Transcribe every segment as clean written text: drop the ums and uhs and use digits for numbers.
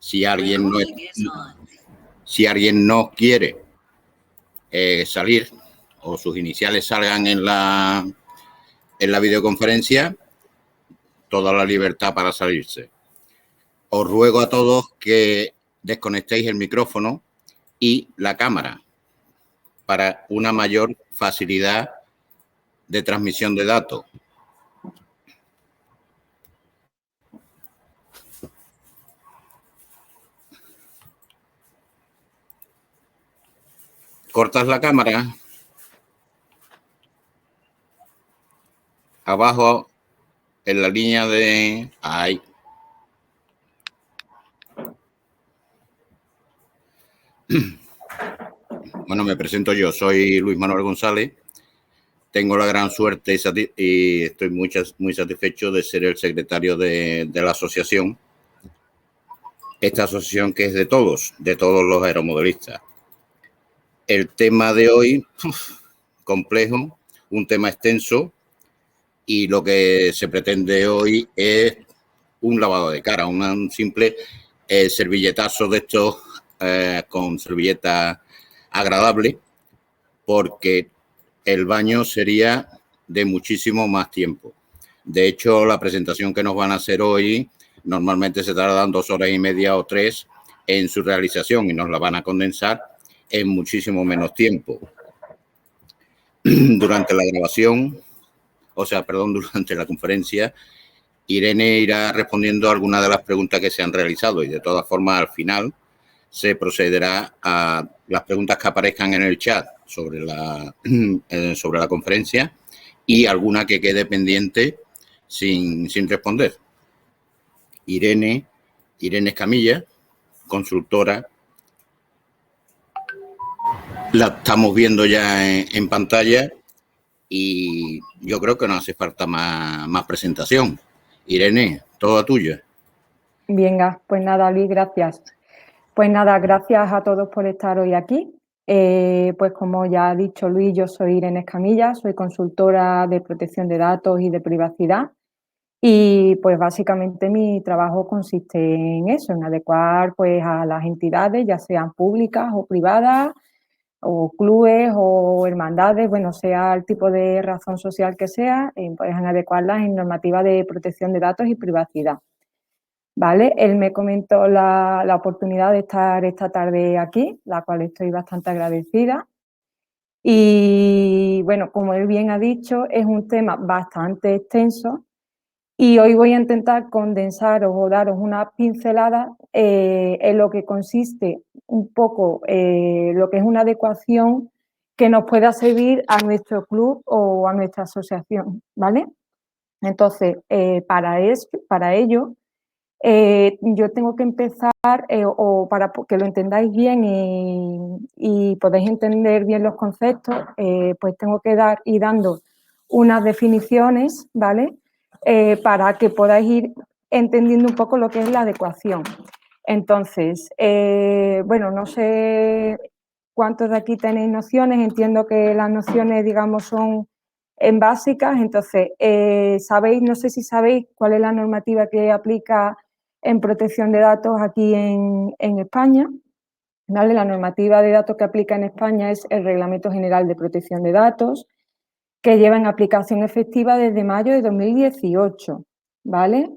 Si alguien no quiere salir o sus iniciales salgan en la videoconferencia, toda la libertad para salirse. Os ruego a todos que desconectéis el micrófono y la cámara para una mayor facilidad de transmisión de datos. Cortas la cámara. Abajo, en la línea de... Ahí. Bueno, me presento yo. Soy Luis Manuel González. Tengo la gran suerte y estoy muy satisfecho de ser el secretario de la asociación. Esta asociación que es de todos los aeromodelistas. El tema de hoy, complejo, un tema extenso, y lo que se pretende hoy es un lavado de cara, un simple servilletazo de estos con servilleta agradable, porque el baño sería de muchísimo más tiempo. De hecho, la presentación que nos van a hacer hoy normalmente se tardan 2 horas y media o 3 en su realización y nos la van a condensar en muchísimo menos tiempo. Durante la grabación, durante la conferencia, Irene irá respondiendo a algunas de las preguntas que se han realizado y de todas formas al final se procederá a las preguntas que aparezcan en el chat sobre la conferencia y alguna que quede pendiente sin responder. Irene Escamilla, consultora. La estamos viendo ya en pantalla y yo creo que no hace falta más presentación. Irene, toda tuya. Venga, pues nada, Luis, gracias. Pues nada, gracias a todos por estar hoy aquí. Pues como ya ha dicho Luis, yo soy Irene Escamilla, soy consultora de protección de datos y de privacidad. Y pues básicamente mi trabajo consiste en eso, en adecuar pues a las entidades, ya sean públicas o privadas, o clubes o hermandades, bueno, sea el tipo de razón social que sea, pues en adecuarlas en normativa de protección de datos y privacidad. ¿Vale? Él me comentó la oportunidad de estar esta tarde aquí, la cual estoy bastante agradecida. Y bueno, como él bien ha dicho, es un tema bastante extenso y hoy voy a intentar condensaros o daros una pincelada en lo que consiste un poco lo que es una adecuación que nos pueda servir a nuestro club o a nuestra asociación, ¿vale? Entonces, para ello, yo tengo que empezar, o para que lo entendáis bien y podéis entender bien los conceptos, pues tengo que ir dando unas definiciones, ¿vale? Para que podáis ir entendiendo un poco lo que es la adecuación. Entonces, bueno, no sé cuántos de aquí tenéis nociones, entiendo que las nociones, digamos, son en básicas, entonces, no sé si sabéis cuál es la normativa que aplica en protección de datos aquí en España, ¿vale? La normativa de datos que aplica en España es el Reglamento General de Protección de Datos, que lleva en aplicación efectiva desde mayo de 2018, ¿vale?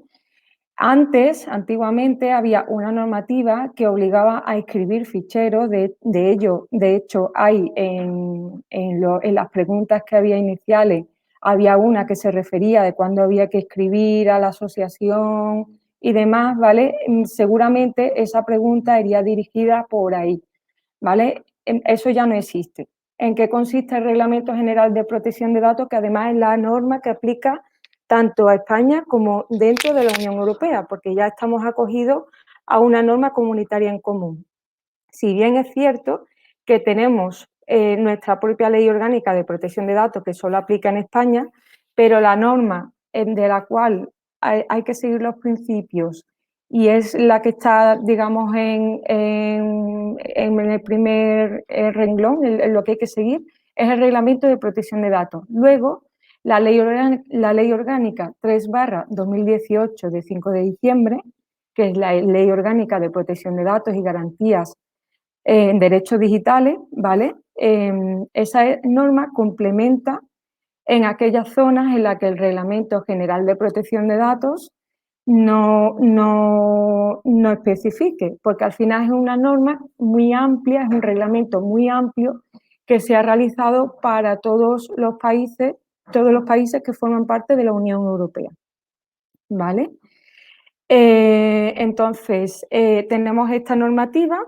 Antiguamente había una normativa que obligaba a escribir ficheros, de hecho hay en las preguntas que había iniciales, había una que se refería de cuándo había que escribir a la asociación y demás, ¿vale? Seguramente esa pregunta iría dirigida por ahí, ¿vale? Eso ya no existe. ¿En qué consiste el Reglamento General de Protección de Datos? Que además es la norma que aplica tanto a España como dentro de la Unión Europea, porque ya estamos acogidos a una norma comunitaria en común. Si bien es cierto que tenemos nuestra propia ley orgánica de protección de datos que solo aplica en España, pero la norma de la cual hay que seguir los principios y es la que está, digamos, en el primer renglón, en lo que hay que seguir, es el Reglamento de Protección de Datos. Luego, la ley orgánica 3/2018 de 5 de diciembre, que es la Ley Orgánica de Protección de Datos y Garantías en Derechos Digitales, ¿vale? Esa norma complementa en aquellas zonas en las que el Reglamento General de Protección de Datos no especifique, porque al final es una norma muy amplia, es un reglamento muy amplio que se ha realizado para todos los países que forman parte de la Unión Europea, ¿vale? Entonces, tenemos esta normativa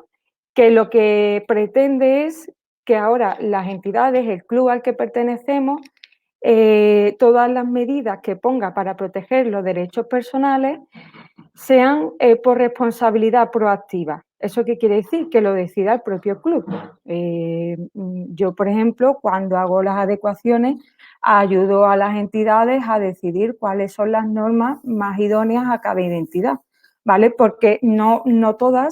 que lo que pretende es que ahora las entidades, el club al que pertenecemos, todas las medidas que ponga para proteger los derechos personales sean por responsabilidad proactiva. ¿Eso qué quiere decir? Que lo decida el propio club. Yo, por ejemplo, cuando hago las adecuaciones, ayudo a las entidades a decidir cuáles son las normas más idóneas a cada identidad, ¿vale? Porque no todo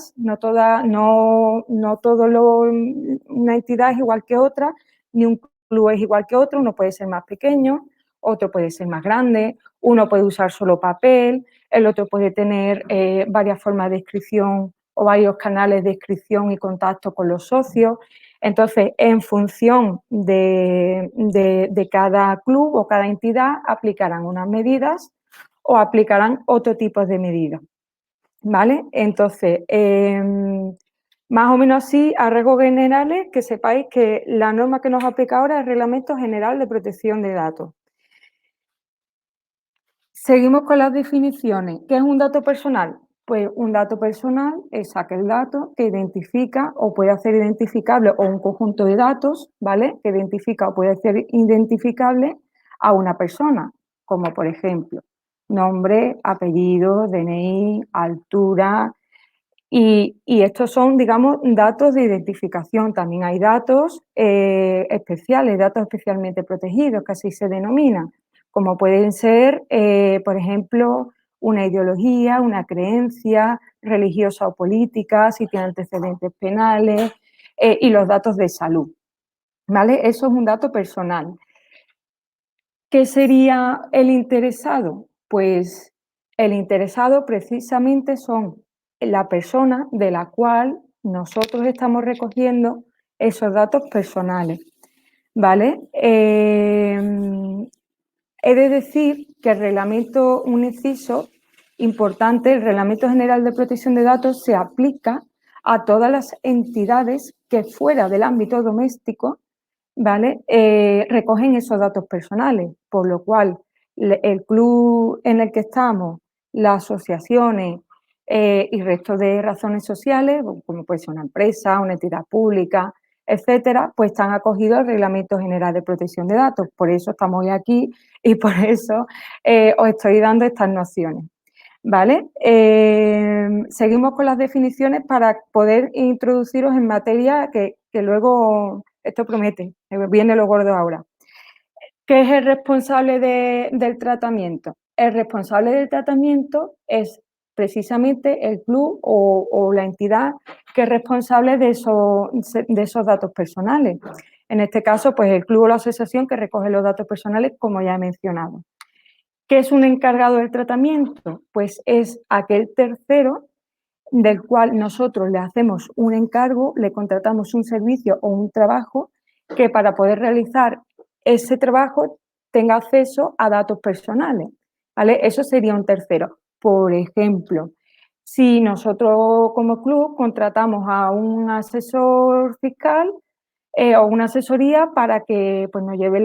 una entidad es igual que otra, ni un club es igual que otro, uno puede ser más pequeño, otro puede ser más grande, uno puede usar solo papel, el otro puede tener varias formas de inscripción o varios canales de inscripción y contacto con los socios. Entonces, en función de cada club o cada entidad, aplicarán unas medidas o aplicarán otro tipo de medidas, ¿vale? Entonces, más o menos así, a rasgos generales, que sepáis que la norma que nos aplica ahora es el Reglamento General de Protección de Datos. Seguimos con las definiciones. ¿Qué es un dato personal? Pues un dato personal es aquel dato que identifica o puede hacer identificable, o un conjunto de datos, ¿vale? Que identifica o puede hacer identificable a una persona, como por ejemplo, nombre, apellido, DNI, altura, y estos son, digamos, datos de identificación. También hay datos especiales, datos especialmente protegidos, que así se denominan, como pueden ser, por ejemplo, una ideología, una creencia religiosa o política, si tiene antecedentes penales, y los datos de salud, ¿vale? Eso es un dato personal. ¿Qué sería el interesado? Pues el interesado precisamente son la persona de la cual nosotros estamos recogiendo esos datos personales, ¿vale? He de decir que el reglamento, un inciso importante, el Reglamento General de Protección de Datos se aplica a todas las entidades que fuera del ámbito doméstico, ¿vale? Recogen esos datos personales, por lo cual el club en el que estamos, las asociaciones y resto de razones sociales, como puede ser una empresa, una entidad pública, etcétera, pues están acogidos al Reglamento General de Protección de Datos. Por eso estamos hoy aquí y por eso os estoy dando estas nociones, ¿vale? Seguimos con las definiciones para poder introduciros en materia que luego, esto promete, viene lo gordo ahora. ¿Qué es el responsable del tratamiento? El responsable del tratamiento es precisamente el club o la entidad que es responsable de esos datos personales. En este caso, pues el club o la asociación que recoge los datos personales, como ya he mencionado. ¿Qué es un encargado del tratamiento? Pues es aquel tercero del cual nosotros le hacemos un encargo, le contratamos un servicio o un trabajo que para poder realizar ese trabajo tenga acceso a datos personales, ¿vale? Eso sería un tercero. Por ejemplo, si nosotros como club contratamos a un asesor fiscal o una asesoría para que pues, nos lleve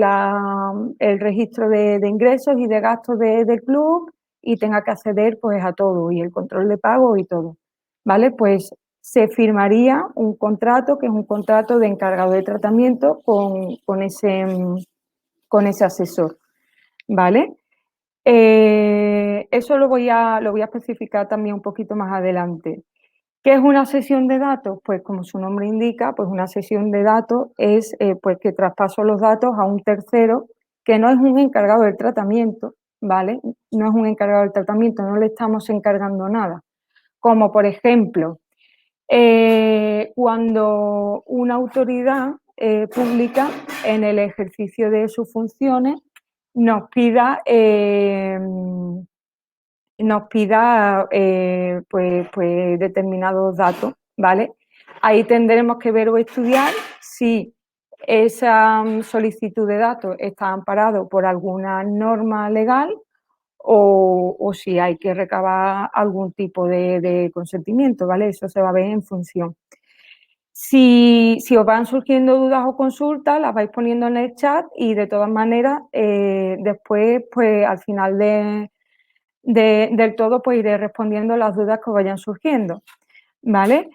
el registro de ingresos y de gastos del club y tenga que acceder pues, a todo y el control de pago y todo, ¿vale? Pues se firmaría un contrato que es un contrato de encargado de tratamiento con ese asesor, ¿vale? Eso lo voy a especificar también un poquito más adelante. ¿Qué es una sesión de datos? Pues como su nombre indica, pues una sesión de datos es pues que traspaso los datos a un tercero que no es un encargado del tratamiento, ¿vale? No es un encargado del tratamiento, no le estamos encargando nada. Como por ejemplo, cuando una autoridad pública en el ejercicio de sus funciones nos pida nos pida pues determinados datos, ¿vale? Ahí tendremos que ver o estudiar si esa solicitud de datos está amparado por alguna norma legal o si hay que recabar algún tipo de consentimiento, ¿vale? Eso se va a ver en función. Si os van surgiendo dudas o consultas, las vais poniendo en el chat y de todas maneras, después, pues al final del todo, pues iré respondiendo las dudas que os vayan surgiendo, ¿vale?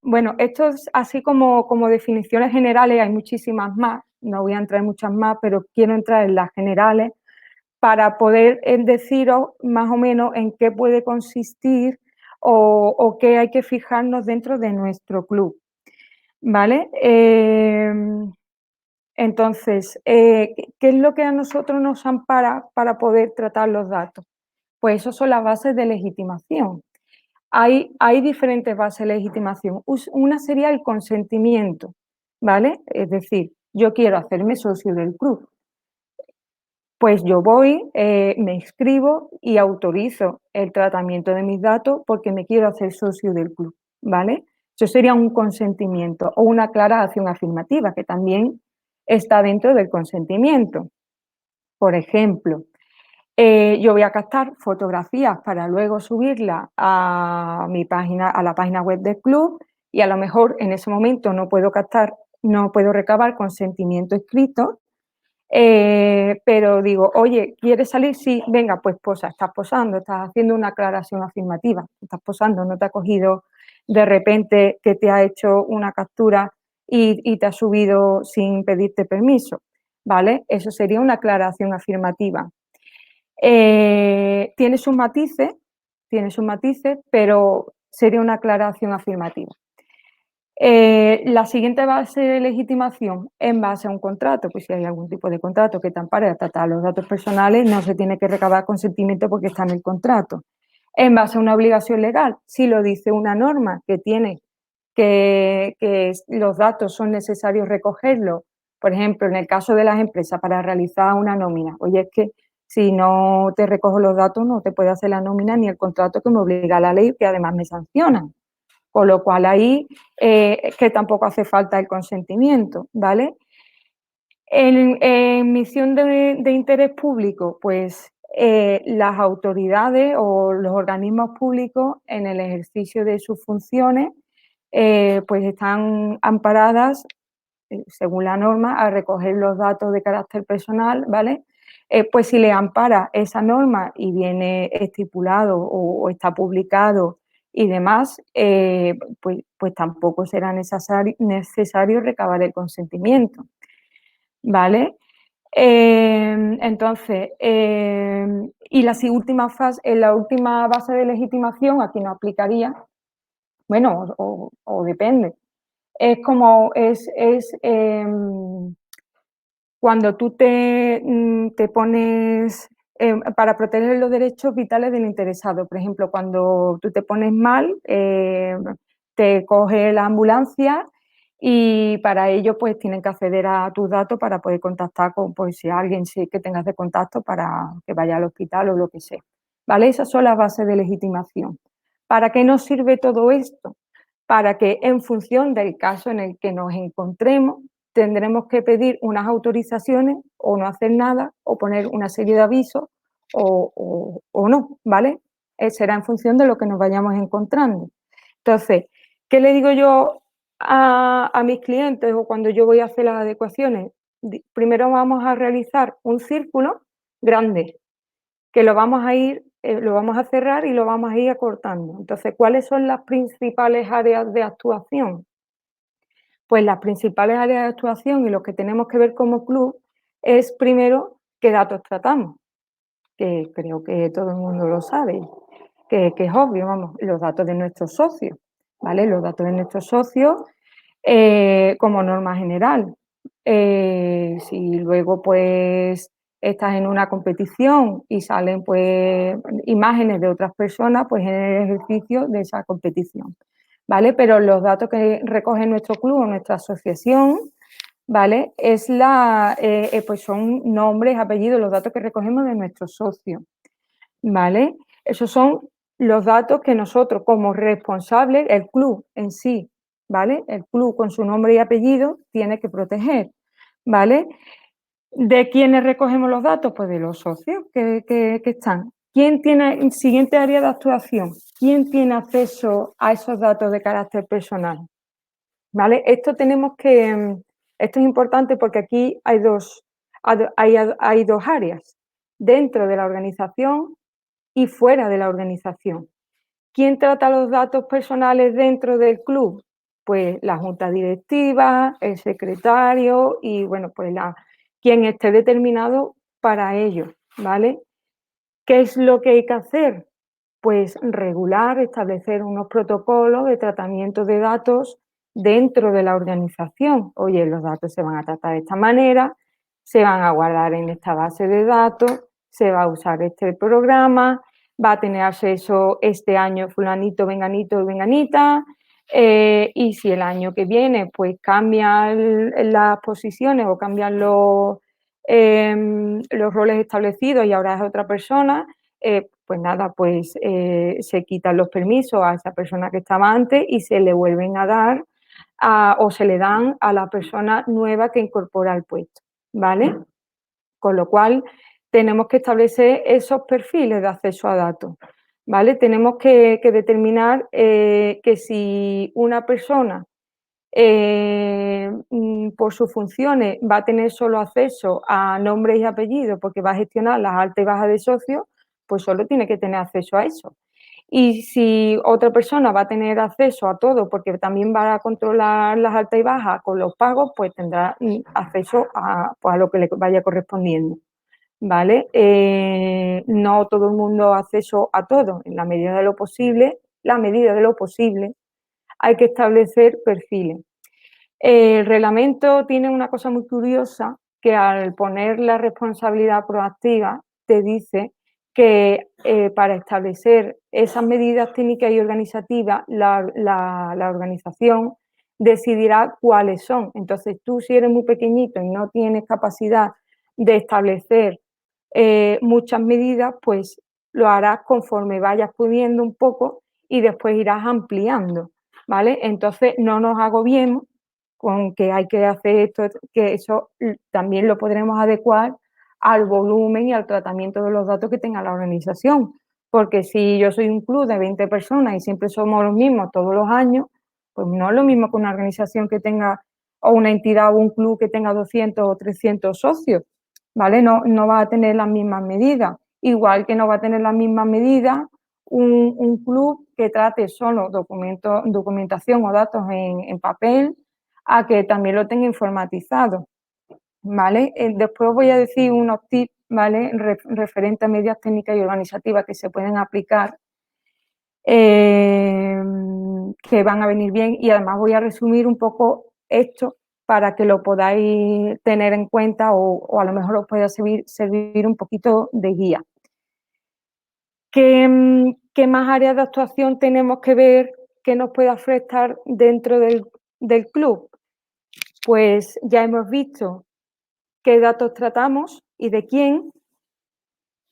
Bueno, esto es así como definiciones generales, hay muchísimas más, no voy a entrar en muchas más, pero quiero entrar en las generales para poder deciros más o menos en qué puede consistir o qué hay que fijarnos dentro de nuestro club, ¿vale? Entonces, ¿qué es lo que a nosotros nos ampara para poder tratar los datos? Pues eso son las bases de legitimación. Hay diferentes bases de legitimación. Una sería el consentimiento, ¿vale? Es decir, yo quiero hacerme socio del club. Pues yo voy, me inscribo y autorizo el tratamiento de mis datos porque me quiero hacer socio del club, ¿vale? Eso sería un consentimiento o una clara acción afirmativa que también está dentro del consentimiento. Por ejemplo, yo voy a captar fotografías para luego subirlas a mi página, a la página web del club y a lo mejor en ese momento no puedo recabar consentimiento escrito. Pero digo, oye, ¿quieres salir? Sí, venga, pues posa, estás posando, estás haciendo una aclaración afirmativa, estás posando, no te ha cogido de repente que te ha hecho una captura y te ha subido sin pedirte permiso, ¿vale? Eso sería una aclaración afirmativa. Tiene sus matices, pero sería una aclaración afirmativa. La siguiente base de legitimación en base a un contrato, pues si hay algún tipo de contrato que te ampare a tratar los datos personales, no se tiene que recabar consentimiento porque está en el contrato. En base a una obligación legal, si lo dice una norma que tiene que los datos son necesarios recogerlos, por ejemplo, en el caso de las empresas para realizar una nómina, oye, es que si no te recojo los datos no te puede hacer la nómina ni el contrato que me obliga la ley, que además me sancionan. Con lo cual ahí que tampoco hace falta el consentimiento, ¿vale? En misión de interés público, pues las autoridades o los organismos públicos en el ejercicio de sus funciones pues están amparadas, según la norma, a recoger los datos de carácter personal, ¿vale? Pues si le ampara esa norma y viene estipulado o está publicado y demás, pues tampoco será necesario recabar el consentimiento, ¿vale? Entonces, y la última base de legitimación, aquí no aplicaría, bueno, o depende, es como cuando tú te pones para proteger los derechos vitales del interesado. Por ejemplo, cuando tú te pones mal, te coge la ambulancia y para ello pues tienen que acceder a tus datos para poder contactar con, pues si alguien sí que tengas de contacto para que vaya al hospital o lo que sea. ¿Vale? Esas son las bases de legitimación. ¿Para qué nos sirve todo esto? Para que en función del caso en el que nos encontremos, tendremos que pedir unas autorizaciones o no hacer nada o poner una serie de avisos o no, ¿vale? Será en función de lo que nos vayamos encontrando. Entonces, ¿qué le digo yo a mis clientes o cuando yo voy a hacer las adecuaciones? Primero vamos a realizar un círculo grande, que lo vamos a cerrar y lo vamos a ir acortando. Entonces, ¿cuáles son las principales áreas de actuación? Pues las principales áreas de actuación y lo que tenemos que ver como club es primero qué datos tratamos, que creo que todo el mundo lo sabe, que es obvio, vamos, los datos de nuestros socios, ¿vale? Los datos de nuestros socios como norma general. Si luego pues estás en una competición y salen pues imágenes de otras personas, pues en el ejercicio de esa competición, ¿vale? Pero los datos que recoge nuestro club o nuestra asociación, ¿vale? Pues son nombres, apellidos, los datos que recogemos de nuestros socios. ¿vale? Esos son los datos que nosotros como responsables, el club en sí, ¿vale? El club con su nombre y apellido tiene que proteger, ¿vale? ¿De quiénes recogemos los datos? Pues de los socios que están. ¿Quién tiene, siguiente área de actuación, quién tiene acceso a esos datos de carácter personal? ¿Vale? Esto es importante porque aquí hay dos áreas, dentro de la organización y fuera de la organización. ¿Quién trata los datos personales dentro del club? Pues la junta directiva, el secretario y, bueno, pues quien esté determinado para ello, ¿vale? ¿Qué es lo que hay que hacer? Pues regular, establecer unos protocolos de tratamiento de datos dentro de la organización. Oye, los datos se van a tratar de esta manera, se van a guardar en esta base de datos, se va a usar este programa, va a tener acceso este año fulanito, venganito y venganita, y si el año que viene pues cambian las posiciones o cambian los roles establecidos y ahora es otra persona, pues nada, pues se quitan los permisos a esa persona que estaba antes y se le vuelven a dar o se le dan a la persona nueva que incorpora al puesto, ¿vale? Con lo cual tenemos que establecer esos perfiles de acceso a datos, ¿vale? Tenemos que determinar que si una persona por sus funciones va a tener solo acceso a nombres y apellidos porque va a gestionar las altas y bajas de socios, pues solo tiene que tener acceso a eso. Y si otra persona va a tener acceso a todo porque también va a controlar las altas y bajas con los pagos, pues tendrá acceso pues, a lo que le vaya correspondiendo, ¿vale? No todo el mundo acceso a todo. En la medida de lo posible, hay que establecer perfiles. El reglamento tiene una cosa muy curiosa, que al poner la responsabilidad proactiva te dice que para establecer esas medidas técnicas y organizativas, la organización decidirá cuáles son. Entonces tú, si eres muy pequeñito y no tienes capacidad de establecer muchas medidas, pues lo harás conforme vayas pudiendo un poco y después irás ampliando, ¿vale? Entonces no nos agobiemos con que hay que hacer esto, que eso también lo podremos adecuar al volumen y al tratamiento de los datos que tenga la organización. Porque si yo soy un club de 20 personas y siempre somos los mismos todos los años, pues no es lo mismo que una organización que tenga, o una entidad o un club que tenga 200 o 300 socios, ¿vale? No va a tener las mismas medidas. Igual que no va a tener las mismas medidas un club que trate solo documentación o datos en papel, a que también lo tenga informatizado, ¿vale? Después voy a decir unos tips, ¿vale? Referentes a medidas técnicas y organizativas que se pueden aplicar, que van a venir bien, y además voy a resumir un poco esto para que lo podáis tener en cuenta o a lo mejor os pueda servir un poquito de guía. ¿Qué más áreas de actuación tenemos que ver que nos pueda afectar dentro del club? Pues ya hemos visto qué datos tratamos y de quién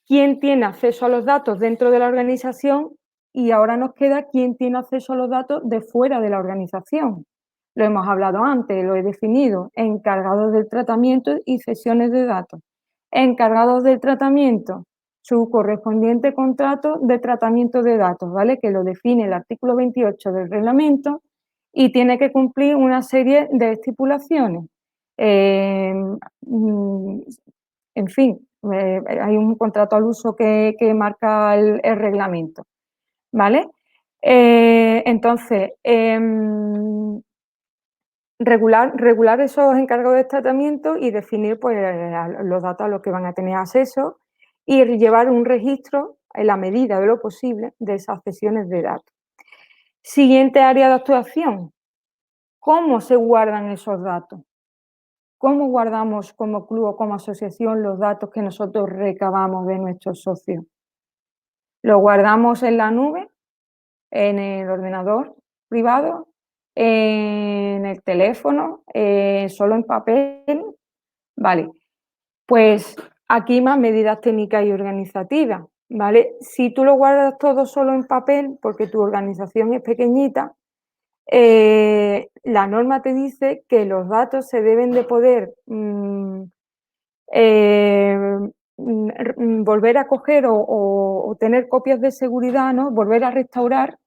tiene acceso a los datos dentro de la organización, y ahora nos queda quién tiene acceso a los datos de fuera de la organización. Lo hemos hablado antes, lo he definido: encargados del tratamiento y sesiones de datos. Encargados del tratamiento, su correspondiente contrato de tratamiento de datos, ¿vale? Que lo define el artículo 28 del reglamento y tiene que cumplir una serie de estipulaciones. En fin, hay un contrato al uso que marca el reglamento, ¿vale? Entonces, regular esos encargados de tratamiento y definir pues, los datos a los que van a tener acceso y llevar un registro, en la medida de lo posible, de esas sesiones de datos. Siguiente área de actuación: ¿cómo se guardan esos datos? ¿Cómo guardamos como club o como asociación los datos que nosotros recabamos de nuestros socios? ¿Los guardamos en la nube, en el ordenador privado, en el teléfono, solo en papel? Vale, pues aquí más medidas técnicas y organizativas. ¿vale? Si tú lo guardas todo solo en papel, porque tu organización es pequeñita, la norma te dice que los datos se deben de poder volver a coger o tener copias de seguridad, ¿no? Volver a restaurar,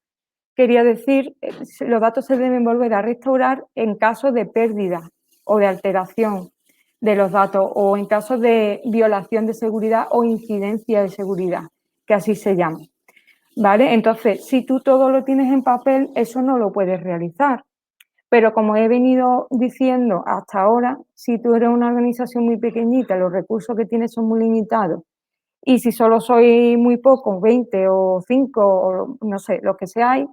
quería decir, los datos se deben volver a restaurar en caso de pérdida o de alteración de los datos o en caso de violación de seguridad o incidencia de seguridad, que así se llama. ¿Vale? Entonces, si tú todo lo tienes en papel, eso no lo puedes realizar. Pero como he venido diciendo hasta ahora, si tú eres una organización muy pequeñita, los recursos que tienes son muy limitados, y si solo soy muy pocos, 20 o 5, o no sé, los que seáis,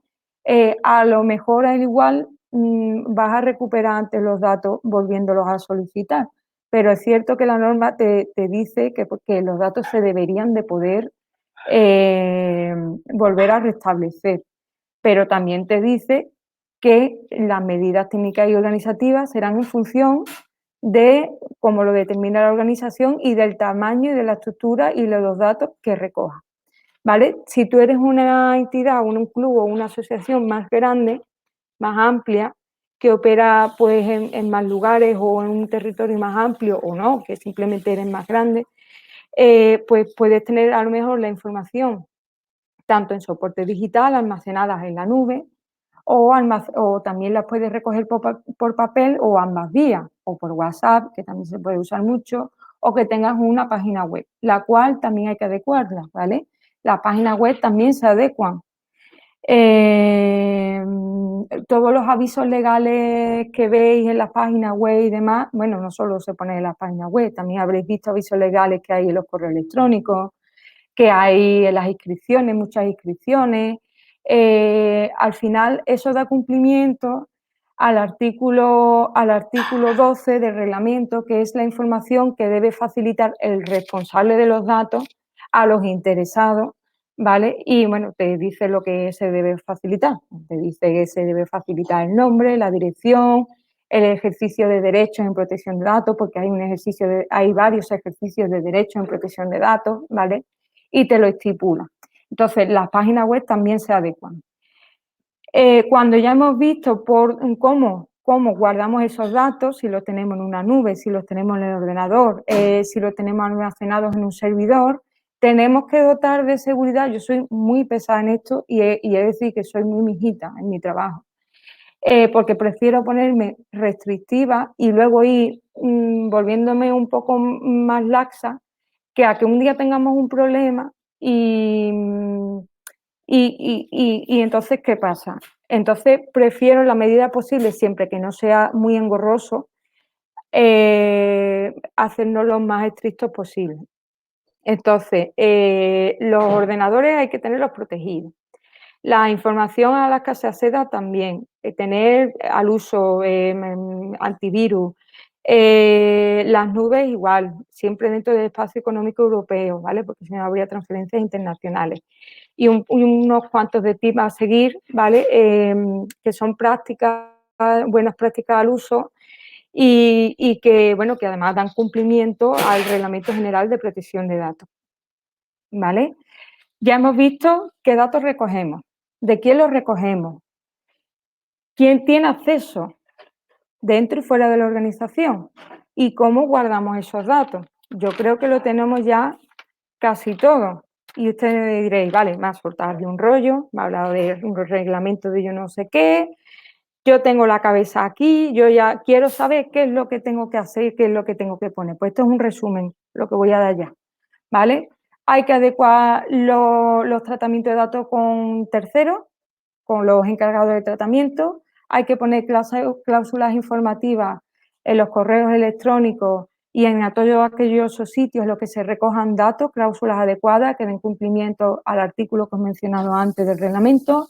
a lo mejor al igual vas a recuperar antes los datos volviéndolos a solicitar. Pero es cierto que la norma te dice que los datos se deberían de poder volver a restablecer, pero también te dice que las medidas técnicas y organizativas serán en función de cómo lo determina la organización y del tamaño y de la estructura y de los datos que recoja. ¿Vale? Si tú eres una entidad, un club o una asociación más grande, más amplia, que opera pues en más lugares o en un territorio más amplio o no, que simplemente eres más grande, pues puedes tener a lo mejor la información tanto en soporte digital, almacenadas en la nube, o también las puedes recoger por papel o ambas vías, o por WhatsApp, que también se puede usar mucho, o que tengas una página web, la cual también hay que adecuarla, ¿vale? Las páginas web también se adecuan. Todos los avisos legales que veis en las páginas web y demás, bueno, no solo se ponen en las páginas web, también habréis visto avisos legales que hay en los correos electrónicos, que hay en las inscripciones, muchas inscripciones. Al final, eso da cumplimiento al artículo 12 del reglamento, que es la información que debe facilitar el responsable de los datos a los interesados, ¿vale? Y bueno, te dice lo que se debe facilitar. Te dice que se debe facilitar el nombre, la dirección, el ejercicio de derechos en protección de datos, porque hay varios ejercicios de derechos en protección de datos, ¿vale? Y te lo estipula. Entonces, las páginas web también se adecuan. Cuando ya hemos visto cómo guardamos esos datos, si los tenemos en una nube, si los tenemos en el ordenador, si los tenemos almacenados en un servidor, tenemos que dotar de seguridad. Yo soy muy pesada en esto y he de decir que soy muy mijita en mi trabajo, porque prefiero ponerme restrictiva y luego ir volviéndome un poco más laxa, que a que un día tengamos un problema y entonces, ¿qué pasa? Entonces, prefiero en la medida posible, siempre que no sea muy engorroso, hacernos lo más estrictos posible. Entonces, los ordenadores hay que tenerlos protegidos. La información a la que se acceda también, tener al uso antivirus. Las nubes igual, siempre dentro del espacio económico europeo, ¿vale? Porque si no habría transferencias internacionales. Y unos cuantos de tips a seguir, ¿vale? Que son buenas prácticas al uso y que, bueno, que además dan cumplimiento al Reglamento General de Protección de Datos, ¿vale? Ya hemos visto qué datos recogemos, de quién los recogemos, quién tiene acceso dentro y fuera de la organización y cómo guardamos esos datos. Yo creo que lo tenemos ya casi todo. Y ustedes diréis, vale, me ha soltado de un rollo, me ha hablado de un reglamento de yo no sé qué, yo tengo la cabeza aquí, yo ya quiero saber qué es lo que tengo que hacer, qué es lo que tengo que poner. Pues esto es un resumen, lo que voy a dar ya, ¿vale? Hay que adecuar los tratamientos de datos con terceros, con los encargados de tratamiento. Hay que poner cláusulas informativas en los correos electrónicos y en todos aquellos sitios en los que se recojan datos, cláusulas adecuadas que den cumplimiento al artículo que he mencionado antes del reglamento,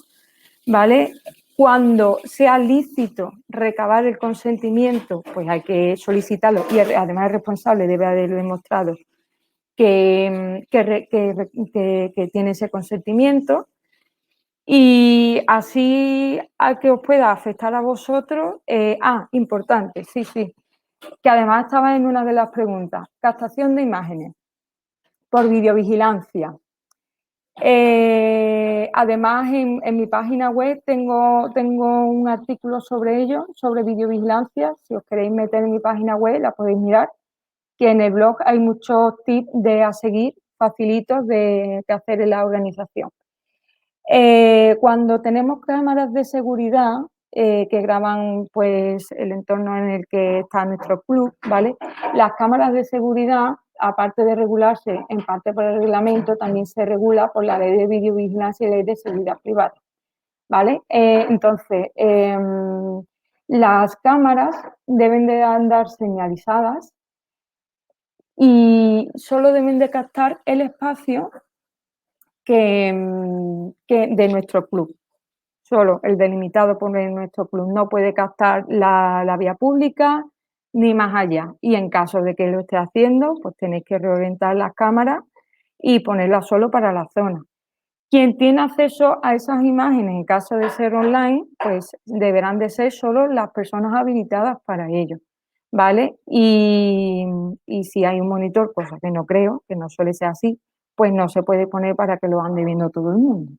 ¿vale? Cuando sea lícito recabar el consentimiento, pues hay que solicitarlo y además el responsable debe haber demostrado que tiene ese consentimiento. Y así a que os pueda afectar a vosotros. Importante, sí, que además estaba en una de las preguntas, captación de imágenes por videovigilancia. Además, en mi página web tengo un artículo sobre ello, sobre videovigilancia. Si os queréis meter en mi página web, la podéis mirar, que en el blog hay muchos tips a seguir, facilitos de hacer en la organización. Cuando tenemos cámaras de seguridad que graban pues, el entorno en el que está nuestro club, ¿vale? Las cámaras de seguridad, aparte de regularse en parte por el reglamento, también se regula por la ley de videovigilancia y ley de seguridad privada, ¿vale? Entonces, las cámaras deben de andar señalizadas y solo deben de captar el espacio que de nuestro club. Solo el delimitado por nuestro club. No puede captar la vía pública ni más allá. Y en caso de que lo esté haciendo, pues tenéis que reorientar las cámaras y ponerlas solo para la zona. Quien tiene acceso a esas imágenes, en caso de ser online, pues deberán de ser solo las personas habilitadas para ello, ¿vale? Y si hay un monitor, cosa que no creo, que no suele ser así, pues no se puede poner para que lo ande viendo todo el mundo,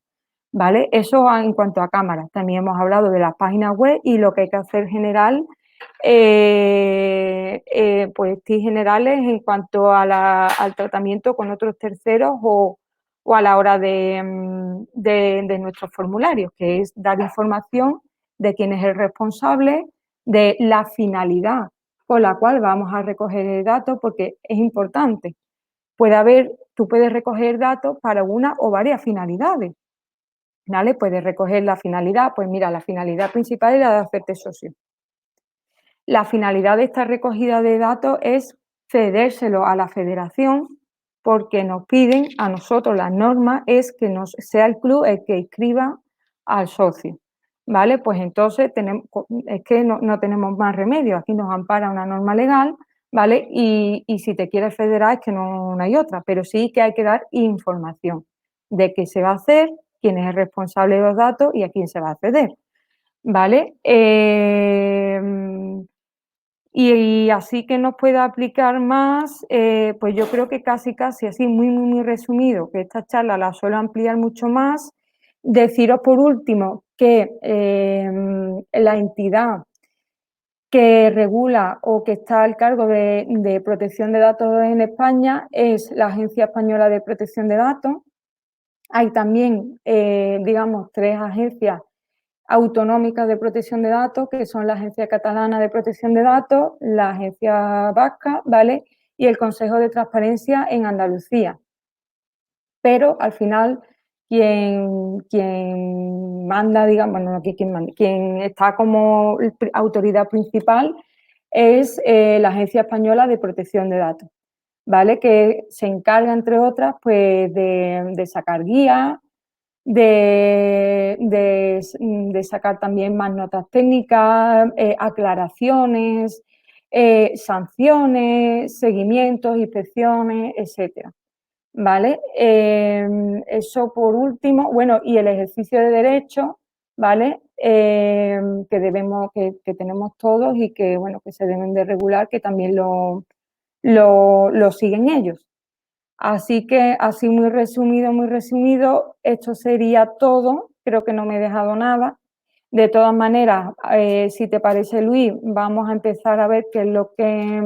¿vale? Eso en cuanto a cámaras. También hemos hablado de las páginas web y lo que hay que hacer general, pues tips generales en cuanto a al tratamiento con otros terceros o a la hora de nuestros formularios, que es dar información de quién es el responsable, de la finalidad con la cual vamos a recoger el dato, porque es importante. Tú puedes recoger datos para una o varias finalidades, ¿vale? Puedes recoger la finalidad, pues mira, la finalidad principal es la de hacerte socio. La finalidad de esta recogida de datos es cedérselo a la federación porque nos piden a nosotros, las normas es que sea el club el que inscriba al socio, ¿vale? Pues entonces es que no tenemos más remedio, aquí nos ampara una norma legal, ¿vale? Y si te quieres federar es que no hay otra, pero sí que hay que dar información de qué se va a hacer, quién es el responsable de los datos y a quién se va a ceder, ¿vale? Y así que nos pueda aplicar más, pues yo creo que casi así, muy resumido, que esta charla la suelo ampliar mucho más. Deciros por último que la entidad que regula o que está al cargo de protección de datos en España es la Agencia Española de Protección de Datos. Hay también, digamos, 3 agencias autonómicas de protección de datos, que son la Agencia Catalana de Protección de Datos, la Agencia Vasca, ¿vale? Y el Consejo de Transparencia en Andalucía. Pero al final quien manda, digamos, bueno, no quien manda, quien está como autoridad principal es la Agencia Española de Protección de Datos, ¿vale? Que se encarga, entre otras, pues de sacar guías, de sacar también más notas técnicas, aclaraciones, sanciones, seguimientos, inspecciones, etcétera, ¿vale? Eso por último, bueno, y el ejercicio de derechos, ¿vale? Que tenemos todos y que, bueno, que se deben de regular, que también lo siguen ellos. Así que, así muy resumido, esto sería todo. Creo que no me he dejado nada. De todas maneras, si te parece, Luis, vamos a empezar a ver qué es lo que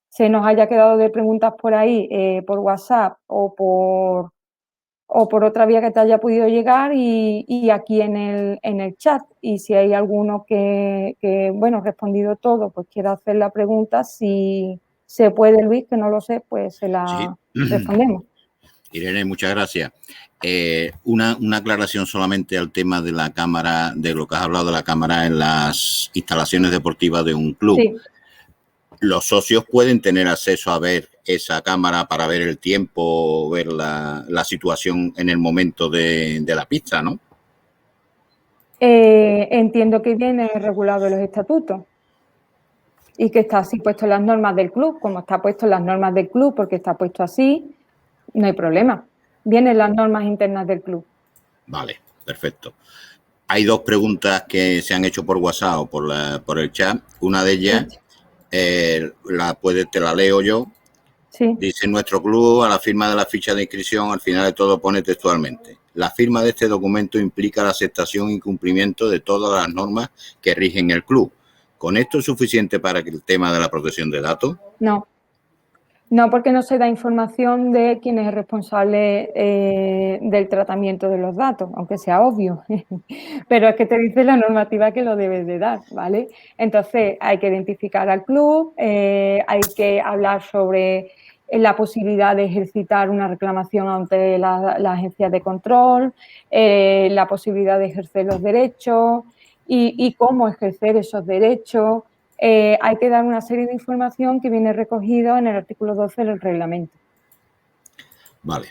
se nos haya quedado de preguntas por ahí, por WhatsApp o por otra vía que te haya podido llegar y aquí en el chat. Y si hay alguno que, bueno, respondido todo, pues quiera hacer la pregunta, si se puede, Luis, que no lo sé, pues se la respondemos. Irene, muchas gracias. Una aclaración solamente al tema de la cámara, de lo que has hablado de la cámara en las instalaciones deportivas de un club. Sí. Los socios pueden tener acceso a ver esa cámara para ver el tiempo, ver la situación en el momento de la pista, ¿no? Entiendo que viene regulado en los estatutos y que está así puesto en las normas del club. Como está puesto en las normas del club, porque está puesto así, no hay problema. Vienen las normas internas del club. Vale, perfecto. Hay 2 preguntas que se han hecho por WhatsApp o por el chat. Una de ellas, te la leo yo. Sí. Dice, nuestro club, a la firma de la ficha de inscripción, al final de todo pone textualmente: la firma de este documento implica la aceptación y cumplimiento de todas las normas que rigen el club. ¿Con esto es suficiente para el tema de la protección de datos? No. No, porque no se da información de quién es el responsable del tratamiento de los datos, aunque sea obvio. Pero es que te dice la normativa que lo debes de dar, ¿vale? Entonces, hay que identificar al club, hay que hablar sobre la posibilidad de ejercitar una reclamación ante la agencia de control, la posibilidad de ejercer los derechos y cómo ejercer esos derechos. Hay que dar una serie de información que viene recogido en el artículo 12 del reglamento. Vale.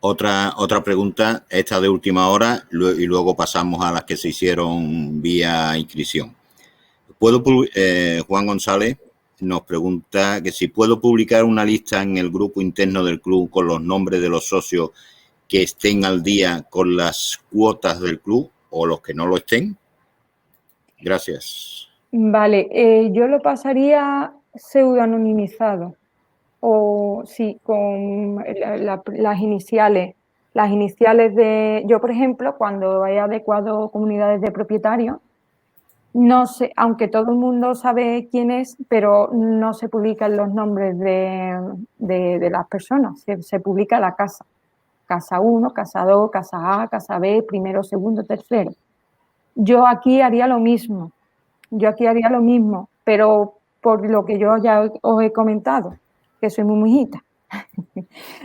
Otra pregunta, esta de última hora, y luego pasamos a las que se hicieron vía inscripción. Juan González nos pregunta que si puedo publicar una lista en el grupo interno del club con los nombres de los socios que estén al día con las cuotas del club o los que no lo estén. Gracias. Vale, yo lo pasaría pseudoanonimizado o sí, con las iniciales. Las iniciales de... Yo, por ejemplo, cuando he adecuado comunidades de propietarios, no sé, aunque todo el mundo sabe quién es, pero no se publican los nombres de las personas, se publica la casa. Casa 1, casa 2, casa A, casa B, primero, segundo, tercero. Yo aquí haría lo mismo. Pero por lo que yo ya os he comentado, que soy muy mujita.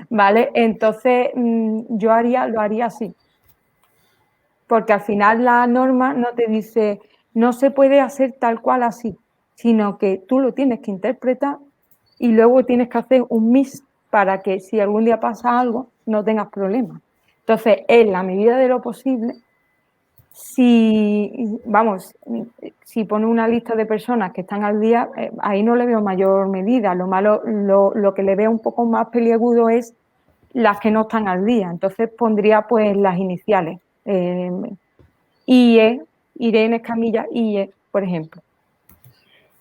¿Vale? Entonces, yo lo haría así. Porque al final la norma no te dice, no se puede hacer tal cual así, sino que tú lo tienes que interpretar y luego tienes que hacer un mix para que si algún día pasa algo, no tengas problemas. Entonces, en la medida de lo posible, si pone una lista de personas que están al día, ahí no le veo mayor medida. Lo malo, lo que le veo un poco más peliagudo es las que no están al día. Entonces pondría pues las iniciales. IE, Irene Escamilla, IE, por ejemplo.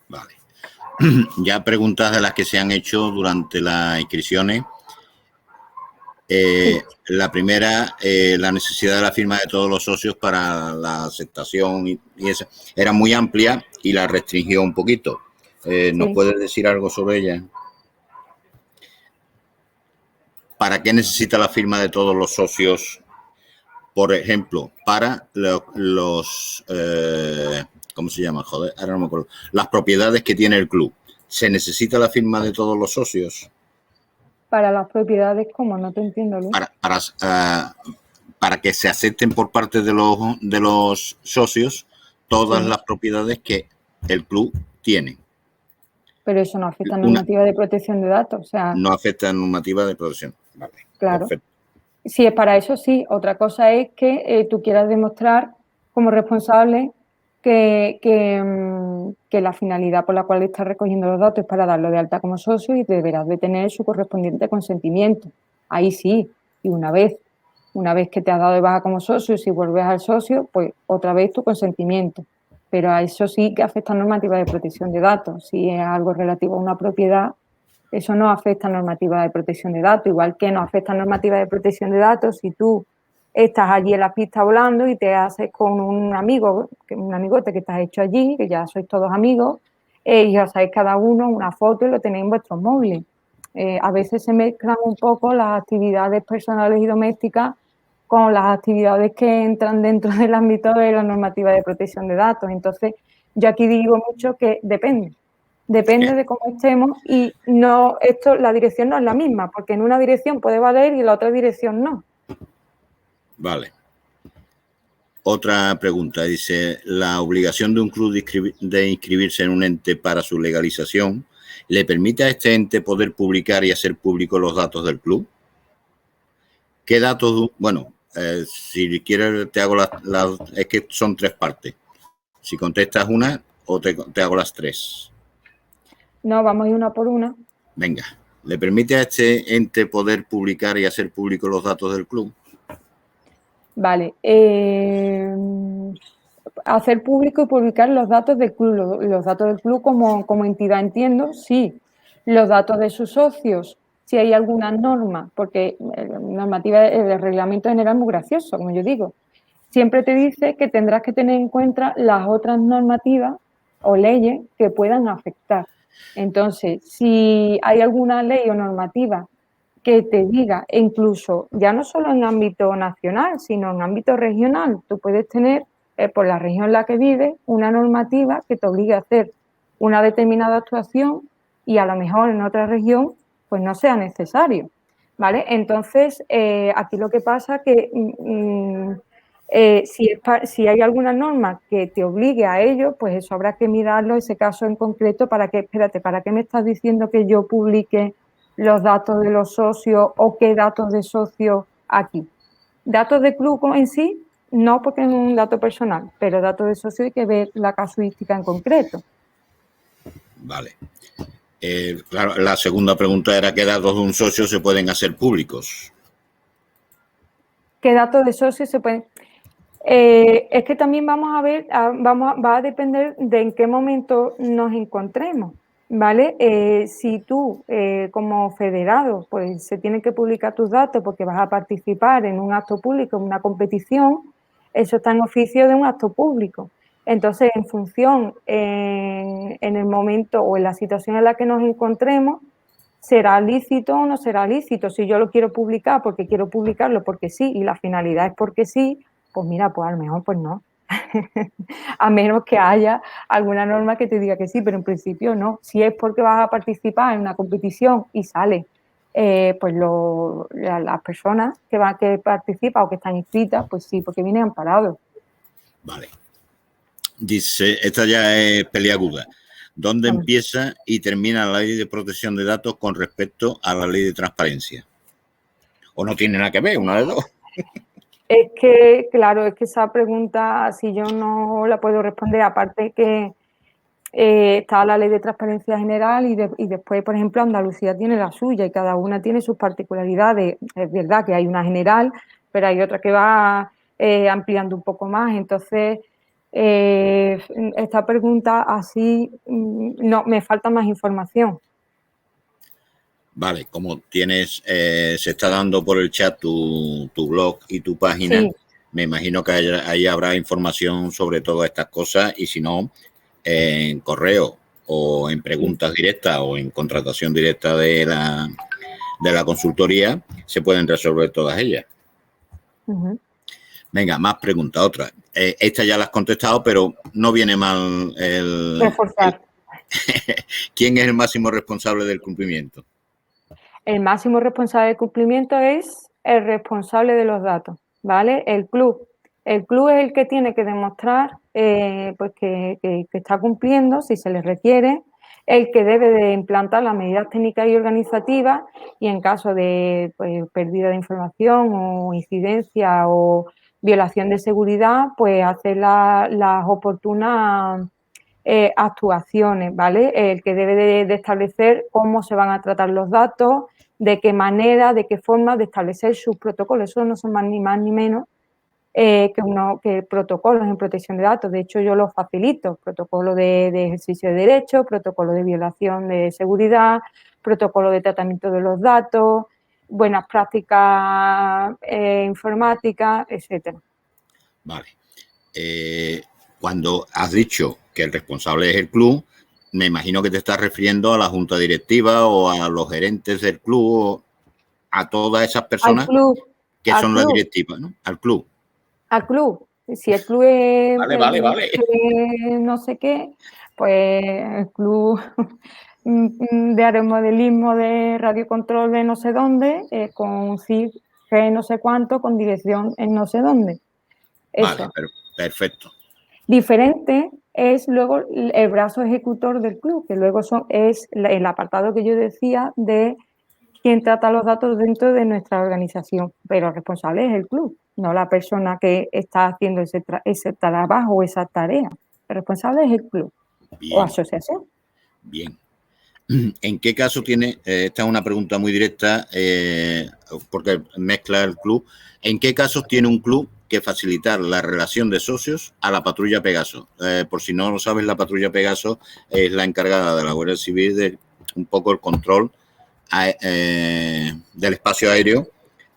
Vale. Ya preguntas de las que se han hecho durante las inscripciones. Sí. La primera, la necesidad de la firma de todos los socios para la aceptación y esa era muy amplia y la restringió un poquito. ¿Nos puedes decir algo sobre ella? ¿Para qué necesita la firma de todos los socios? Por ejemplo, para los ¿cómo se llama? Joder, ahora no me acuerdo. Las propiedades que tiene el club. ¿Se necesita la firma de todos los socios? Para las propiedades, ¿cómo? No te entiendo, Luis. Para que se acepten por parte de los socios todas las propiedades que el club tiene. Pero eso no afecta a normativa de protección de datos. O sea, no afecta a normativa de protección. Vale, claro. Perfecto. Si es para eso, sí. Otra cosa es que tú quieras demostrar como responsable que la finalidad por la cual estás recogiendo los datos es para darlo de alta como socio y deberás de tener su correspondiente consentimiento. Ahí sí. Y una vez que te has dado de baja como socio, si vuelves al socio, pues otra vez tu consentimiento. Pero a eso sí que afecta a normativa de protección de datos. Si es algo relativo a una propiedad, eso no afecta a normativa de protección de datos, igual que no afecta a normativa de protección de datos si tú estás allí en la pista volando y te haces con un amigo, un amigote que estás hecho allí, que ya sois todos amigos, y os hacéis cada uno una foto y lo tenéis en vuestros móviles. A veces se mezclan un poco las actividades personales y domésticas con las actividades que entran dentro del ámbito de la normativa de protección de datos. Entonces, yo aquí digo mucho que depende de cómo estemos y la dirección no es la misma, porque en una dirección puede valer y en la otra dirección no. Vale. Otra pregunta, dice, ¿la obligación de un club de inscribirse en un ente para su legalización le permite a este ente poder publicar y hacer públicos los datos del club? ¿Qué datos? Bueno, si quieres te hago es que son tres partes. Si contestas una o te hago las tres. No, vamos a ir una por una. Venga, ¿le permite a este ente poder publicar y hacer públicos los datos del club? Vale. Hacer público y publicar los datos del club. Los datos del club como entidad, entiendo, sí. Los datos de sus socios, si hay alguna norma, porque normativa, el reglamento general es muy gracioso, como yo digo. Siempre te dice que tendrás que tener en cuenta las otras normativas o leyes que puedan afectar. Entonces, si hay alguna ley o normativa que te diga, incluso ya no solo en ámbito nacional, sino en ámbito regional, tú puedes tener, por la región en la que vives, una normativa que te obligue a hacer una determinada actuación y a lo mejor en otra región pues no sea necesario, ¿vale? Entonces, aquí lo que pasa es que si hay alguna norma que te obligue a ello, pues eso habrá que mirarlo, ese caso en concreto, para que, espérate, ¿para qué me estás diciendo que yo publique los datos de los socios o qué datos de socios aquí? Datos de club en sí, no porque es un dato personal, pero datos de socio hay que ver la casuística en concreto. Vale. Claro, la segunda pregunta era ¿qué datos de un socio se pueden hacer públicos? ¿Qué datos de socios se pueden...? Es que también vamos a ver, va a depender de en qué momento nos encontremos, ¿vale? Si tú, como federado, pues se tienen que publicar tus datos porque vas a participar en un acto público, en una competición, eso está en oficio de un acto público. Entonces, en función, en el momento o en la situación en la que nos encontremos, ¿será lícito o no será lícito? Si yo lo quiero publicar porque quiero publicarlo porque sí y la finalidad es porque sí, pues mira, pues a lo mejor pues no. A menos que haya alguna norma que te diga que sí, pero en principio no. Si es porque vas a participar en una competición y sale, pues las personas que participan o que están inscritas, pues sí, porque vienen amparados. Vale. Dice, esta ya es peliaguda. ¿Dónde empieza y termina la ley de protección de datos con respecto a la ley de transparencia? ¿O no tiene nada que ver, una de dos? Es que, claro, es que esa pregunta, si yo no la puedo responder, aparte que está la ley de transparencia general y después, por ejemplo, Andalucía tiene la suya y cada una tiene sus particularidades. Es verdad que hay una general, pero hay otra que va ampliando un poco más. Entonces, esta pregunta así, no, me falta más información. Vale, como tienes, se está dando por el chat tu blog y tu página, sí. Me imagino que ahí habrá información sobre todas estas cosas y si no, en correo o en preguntas directas o en contratación directa de la consultoría se pueden resolver todas ellas. Venga, más preguntas, otra. Esta ya la has contestado, pero no viene mal reforzar. ¿Quién es el máximo responsable del cumplimiento? El máximo responsable del cumplimiento es el responsable de los datos, ¿vale? El club. El club es el que tiene que demostrar pues que está cumpliendo, si se le requiere, el que debe de implantar las medidas técnicas y organizativas y en caso de pues, pérdida de información o incidencia o violación de seguridad, pues hacer las oportunas actuaciones, ¿vale? El que debe de establecer cómo se van a tratar los datos, de qué manera, de qué forma, de establecer sus protocolos. Eso no son ni más ni menos que protocolos en protección de datos. De hecho, yo los facilito. Protocolo de ejercicio de derechos, protocolo de violación de seguridad, protocolo de tratamiento de los datos, buenas prácticas informáticas, etcétera. Vale. Cuando has dicho que el responsable es el club, me imagino que te estás refiriendo a la junta directiva o a los gerentes del club, o a todas esas personas que son las directivas, ¿no? Al club. Al club. Si el club es vale. no sé qué, pues el club de aeromodelismo de radiocontrol de no sé dónde, con CIF G no sé cuánto, con dirección en no sé dónde. Eso. Vale, perfecto. Diferente es luego el brazo ejecutor del club, que luego es el apartado que yo decía de quién trata los datos dentro de nuestra organización, pero el responsable es el club, no la persona que está haciendo ese trabajo o esa tarea. El responsable es el club. Bien. O asociación. Bien. ¿En qué caso tiene, esta es una pregunta muy directa, porque mezcla el club, ¿en qué casos tiene un club que facilitar la relación de socios a la patrulla Pegaso? Por si no lo sabes, la patrulla Pegaso es la encargada de la Guardia Civil de un poco el control del espacio aéreo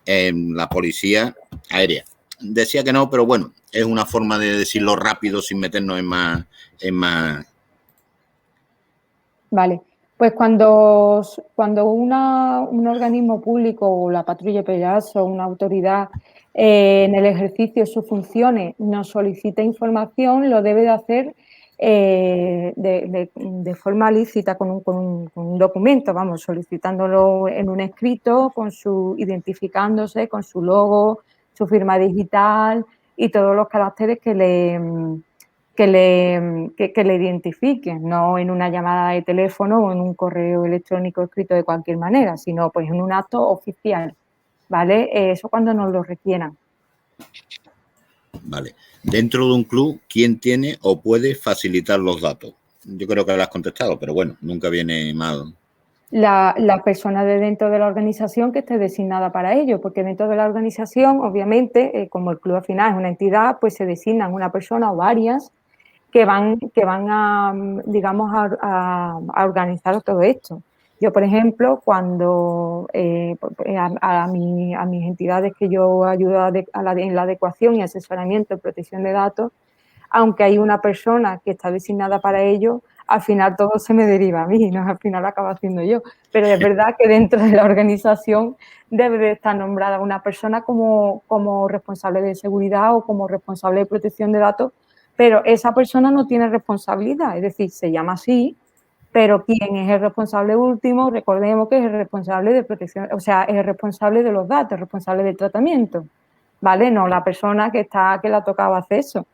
en la policía aérea. Decía que no, pero bueno, es una forma de decirlo rápido sin meternos en más. Vale, pues cuando un organismo público o la patrulla Pegaso, una autoridad en el ejercicio de sus funciones nos solicita información, lo debe de hacer de forma lícita con un documento, vamos, solicitándolo en un escrito, identificándose con su logo, su firma digital y todos los caracteres que le identifiquen, no en una llamada de teléfono o en un correo electrónico escrito de cualquier manera, sino pues en un acto oficial, ¿vale? Eso cuando nos lo requieran. Vale. Dentro de un club, ¿quién tiene o puede facilitar los datos? Yo creo que lo has contestado, pero bueno, nunca viene mal. La persona de dentro de la organización que esté designada para ello, porque dentro de la organización, obviamente, como el club al final es una entidad, pues se designan una persona o varias que van a, digamos, a organizar todo esto. Yo, por ejemplo, cuando a mis entidades que yo ayudo en la adecuación y asesoramiento y protección de datos, aunque hay una persona que está designada para ello, al final todo se me deriva a mí, ¿no? Al final acabo haciendo yo. Pero es verdad que dentro de la organización debe de estar nombrada una persona como responsable de seguridad o como responsable de protección de datos, pero esa persona no tiene responsabilidad, es decir, se llama así, pero quien es el responsable último, recordemos que es el responsable de protección, o sea, es el responsable de los datos, el responsable del tratamiento, ¿vale? No la persona que le ha tocado hacer eso.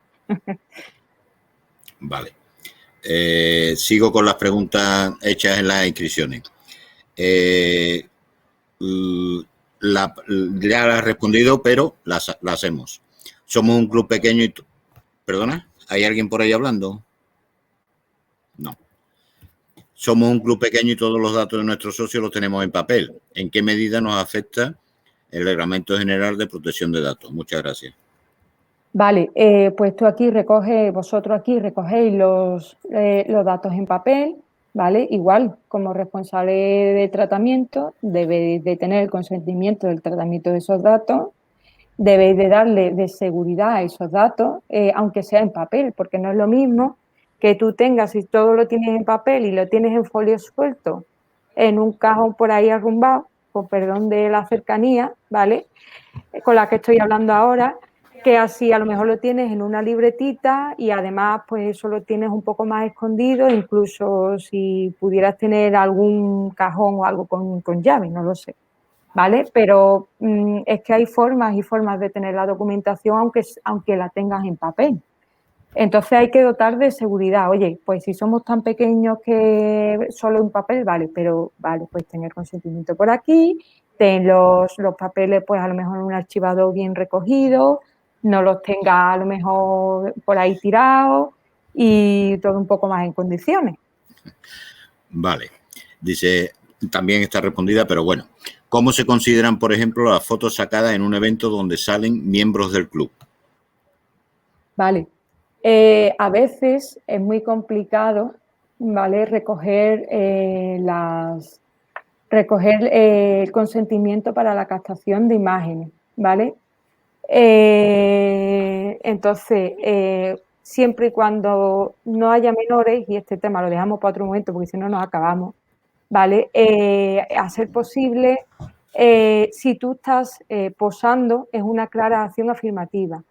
Vale. Sigo con las preguntas hechas en las inscripciones. Ya la has respondido, pero la hacemos. Somos un club pequeño y... ¿Perdona? ¿Hay alguien por ahí hablando? No. Somos un club pequeño y todos los datos de nuestros socios los tenemos en papel. ¿En qué medida nos afecta el Reglamento General de Protección de Datos? Muchas gracias. Vale, pues vosotros aquí recogéis los datos en papel, ¿vale? Igual, como responsable de tratamiento, debéis de tener el consentimiento del tratamiento de esos datos, debéis de darle de seguridad a esos datos, aunque sea en papel, porque no es lo mismo que tú tengas, si todo lo tienes en papel y lo tienes en folio suelto, en un cajón por ahí arrumbado, con perdón de la cercanía, ¿vale? Con la que estoy hablando ahora, que así a lo mejor lo tienes en una libretita y además pues eso lo tienes un poco más escondido, incluso si pudieras tener algún cajón o algo con llave, no lo sé, ¿vale? Pero es que hay formas y formas de tener la documentación aunque la tengas en papel. Entonces hay que dotar de seguridad. Oye, pues si somos tan pequeños que solo en papel, vale, pero vale, pues tener consentimiento por aquí, ten los papeles pues a lo mejor en un archivador bien recogido, no los tenga a lo mejor por ahí tirados y todo un poco más en condiciones. Vale. Dice, también está respondida, pero bueno. ¿Cómo se consideran, por ejemplo, las fotos sacadas en un evento donde salen miembros del club? Vale. A veces es muy complicado, ¿vale? Recoger el consentimiento para la captación de imágenes, ¿vale? Entonces, siempre y cuando no haya menores, y este tema lo dejamos para otro momento porque si no nos acabamos, ¿vale? A ser posible, si tú estás posando, es una clara acción afirmativa.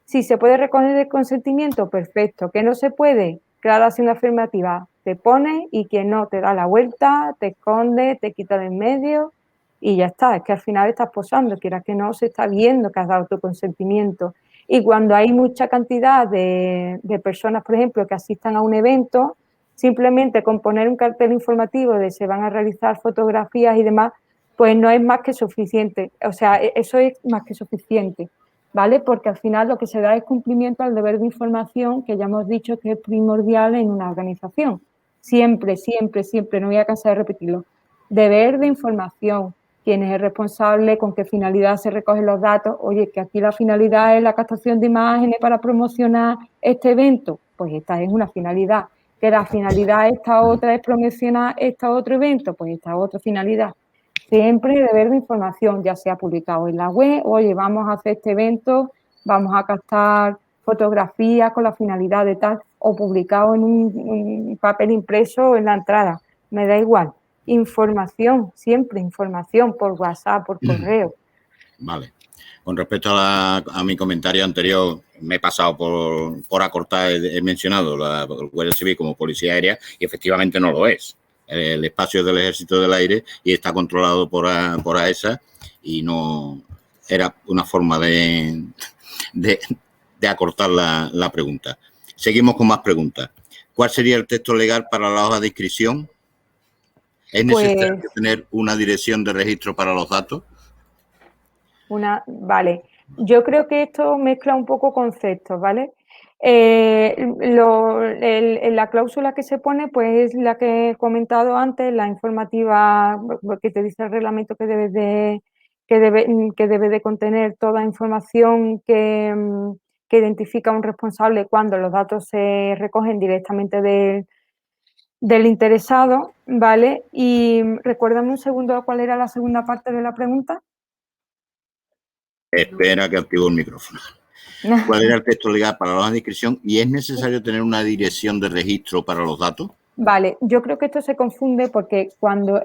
Si se puede recoger el consentimiento, perfecto. ¿Que no se puede? Clara acción afirmativa. Te pones y quien no te da la vuelta, te esconde, te quita de en medio y ya está. Es que al final estás posando, quieras que no, se está viendo que has dado tu consentimiento. Y cuando hay mucha cantidad de personas, por ejemplo, que asistan a un evento, simplemente con poner un cartel informativo de se van a realizar fotografías y demás, pues no es más que suficiente. O sea, eso es más que suficiente, ¿vale? Porque al final lo que se da es cumplimiento al deber de información que ya hemos dicho que es primordial en una organización. Siempre, siempre, siempre, no voy a cansar de repetirlo. Deber de información. ¿Quién es el responsable? ¿Con qué finalidad se recogen los datos? Oye, que aquí la finalidad es la captación de imágenes para promocionar este evento. Pues esta es una finalidad. Que la finalidad esta otra es promocionar este otro evento, pues esta otra finalidad. Siempre deber de información, ya sea publicado en la web, oye, vamos a hacer este evento, vamos a captar fotografías con la finalidad de tal, o publicado en un papel impreso en la entrada, me da igual. Información, siempre información por WhatsApp, por correo. Vale. Con respecto a mi comentario anterior, me he pasado por acortar, he mencionado la Guardia Civil como policía aérea y efectivamente no lo es. El espacio es del Ejército del Aire y está controlado por AESA y no era una forma de acortar la pregunta. Seguimos con más preguntas. ¿Cuál sería el texto legal para la hoja de inscripción? ¿Es necesario tener una dirección de registro para los datos? Vale, yo creo que esto mezcla un poco conceptos, ¿vale? La cláusula que se pone, pues es la que he comentado antes, la informativa, que te dice el reglamento que debe de contener toda información que identifica a un responsable cuando los datos se recogen directamente del interesado, ¿vale? Y recuérdame un segundo cuál era la segunda parte de la pregunta. Espera que activo el micrófono. ¿Cuál era el texto legal para la hoja de inscripción y es necesario tener una dirección de registro para los datos? Vale, yo creo que esto se confunde porque cuando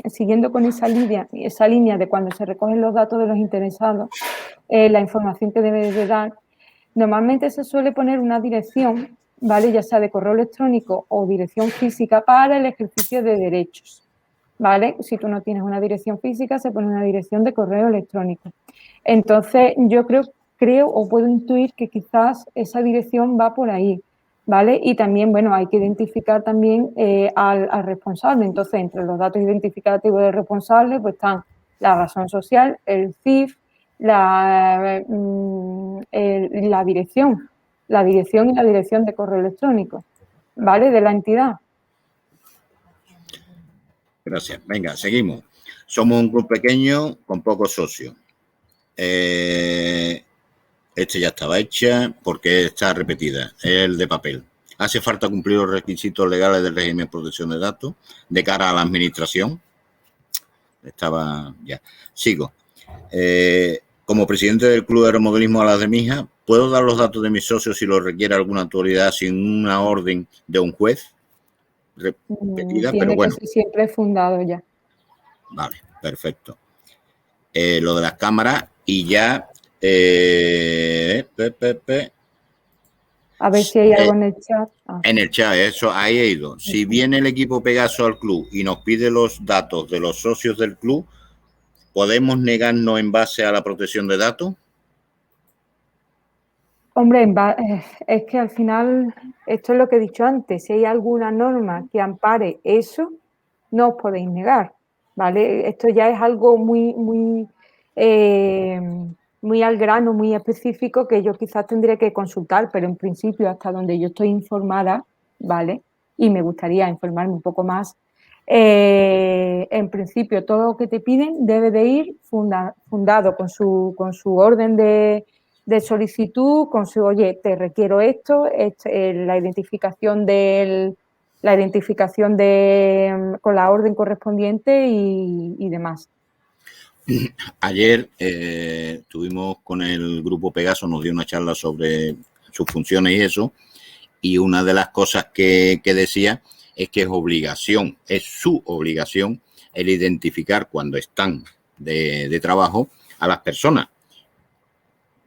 siguiendo con esa línea de cuando se recogen los datos de los interesados, la información que debe de dar, normalmente se suele poner una dirección, ¿vale? Ya sea de correo electrónico o dirección física para el ejercicio de derechos, ¿vale? Si tú no tienes una dirección física, se pone una dirección de correo electrónico. Entonces, yo creo o puedo intuir que quizás esa dirección va por ahí, ¿vale? Y también, bueno, hay que identificar también al responsable. Entonces, entre los datos identificativos del responsable, pues están la razón social, el CIF, la dirección y la dirección de correo electrónico, ¿vale? De la entidad. Gracias. Venga, seguimos. Somos un club pequeño con pocos socios. Este ya estaba hecha porque está repetida. Es el de papel. Hace falta cumplir los requisitos legales del régimen de protección de datos de cara a la administración. Estaba ya. Sigo. Como presidente del Club de Aeromodelismo Alas de Mija, ¿puedo dar los datos de mis socios si lo requiere alguna autoridad sin una orden de un juez? Repetida, Tiene pero bueno. que ser siempre fundado ya. Vale, perfecto. Lo de las cámaras y ya... A ver si hay algo en el chat. En el chat, eso, ahí he ido. Si viene el equipo Pegaso al club y nos pide los datos de los socios del club, ¿podemos negarnos en base a la protección de datos? Hombre, es que al final, esto es lo que he dicho antes, si hay alguna norma que ampare eso, no os podéis negar, ¿vale? Esto ya es algo muy al grano, muy específico que yo quizás tendré que consultar, pero en principio, hasta donde yo estoy informada, ¿vale? Y me gustaría informarme un poco más. En principio, todo lo que te piden debe de ir fundado con su orden de solicitud, con su, oye, te requiero esto, la identificación con la orden correspondiente y demás. Ayer estuvimos con el grupo Pegaso, nos dio una charla sobre sus funciones y eso, y una de las cosas que decía es que es obligación, es su obligación el identificar cuando están de trabajo a las personas,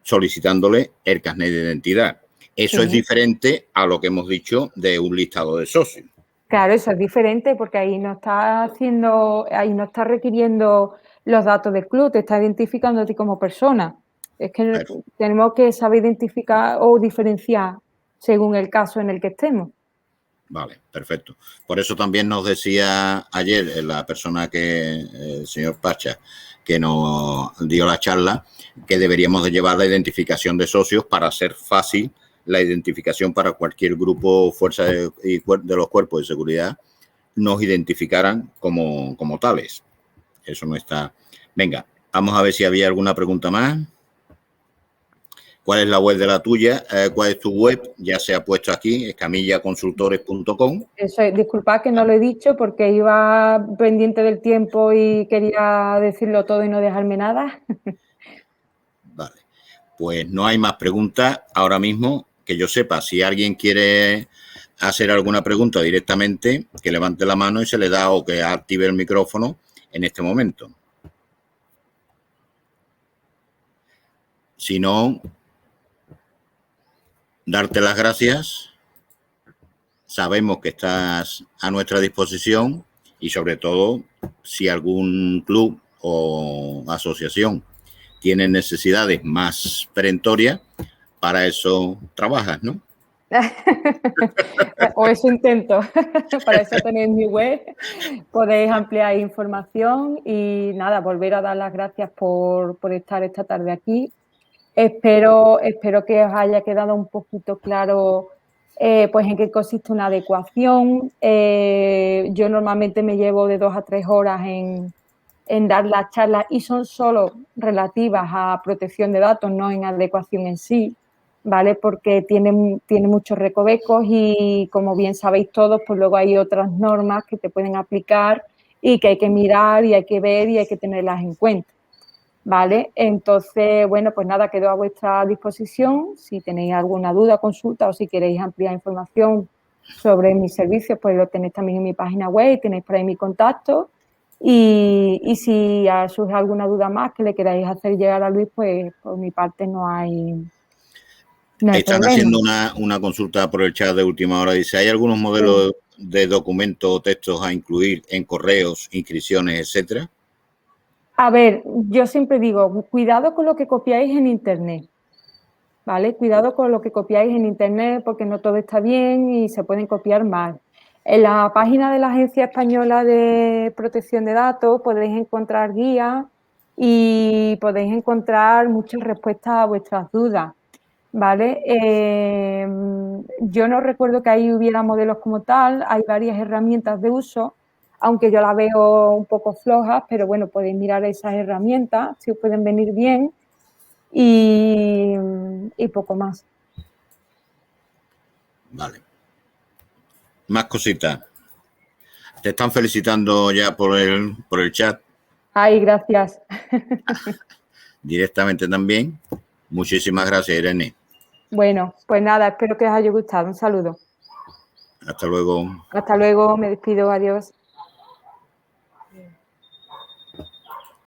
solicitándole el carnet de identidad. Eso sí. Es diferente a lo que hemos dicho de un listado de socios. Claro, eso es diferente porque ahí no está requiriendo los datos del club, te está identificando a ti como persona. Es que tenemos que saber identificar o diferenciar según el caso en el que estemos. Vale, perfecto. Por eso también nos decía ayer la persona el señor Pacha, que nos dio la charla, que deberíamos de llevar la identificación de socios para hacer fácil la identificación para cualquier grupo, fuerza de los cuerpos de seguridad, nos identificaran como tales. Eso no está... Venga, vamos a ver si había alguna pregunta más. ¿Cuál es la web de la tuya? ¿Cuál es tu web? Ya se ha puesto aquí, escamillaconsultores.com. Eso es, disculpad que no lo he dicho porque iba pendiente del tiempo y quería decirlo todo y no dejarme nada. Vale, pues no hay más preguntas ahora mismo que yo sepa. Si alguien quiere hacer alguna pregunta directamente, que levante la mano y se le da o que active el micrófono en este momento. Si no, darte las gracias. Sabemos que estás a nuestra disposición y sobre todo si algún club o asociación tiene necesidades más perentorias, para eso trabajas, ¿no? O eso intento. Para eso tenéis mi web, podéis ampliar información y nada, volver a dar las gracias por estar esta tarde aquí. Espero que os haya quedado un poquito claro pues en qué consiste una adecuación. Yo normalmente me llevo de 2 a 3 horas en dar las charlas y son solo relativas a protección de datos, no en adecuación en sí, ¿vale? Porque tiene muchos recovecos y, como bien sabéis todos, pues luego hay otras normas que te pueden aplicar y que hay que mirar y hay que ver y hay que tenerlas en cuenta, ¿vale? Entonces, bueno, pues nada, quedo a vuestra disposición. Si tenéis alguna duda, consulta o si queréis ampliar información sobre mis servicios, pues lo tenéis también en mi página web, tenéis por ahí mi contacto. Y si surge alguna duda más que le queráis hacer llegar a Luis, pues por mi parte no hay Están problema. haciendo una consulta por el chat de última hora. Dice, ¿hay algunos modelos de documentos o textos a incluir en correos, inscripciones, etcétera? A ver, yo siempre digo, cuidado con lo que copiáis en Internet, ¿vale? Cuidado con lo que copiáis en Internet porque no todo está bien y se pueden copiar mal. En la página de la Agencia Española de Protección de Datos podéis encontrar guías y podéis encontrar muchas respuestas a vuestras dudas, ¿vale? Yo no recuerdo que ahí hubiera modelos como tal, hay varias herramientas de uso, aunque yo las veo un poco flojas, pero bueno, podéis mirar esas herramientas, si os pueden venir bien y poco más. Vale. Más cositas. Te están felicitando ya por el chat. Ay, gracias. Directamente también. Muchísimas gracias, Irene. Bueno, pues nada, espero que os haya gustado. Un saludo. Hasta luego. Hasta luego, me despido, adiós.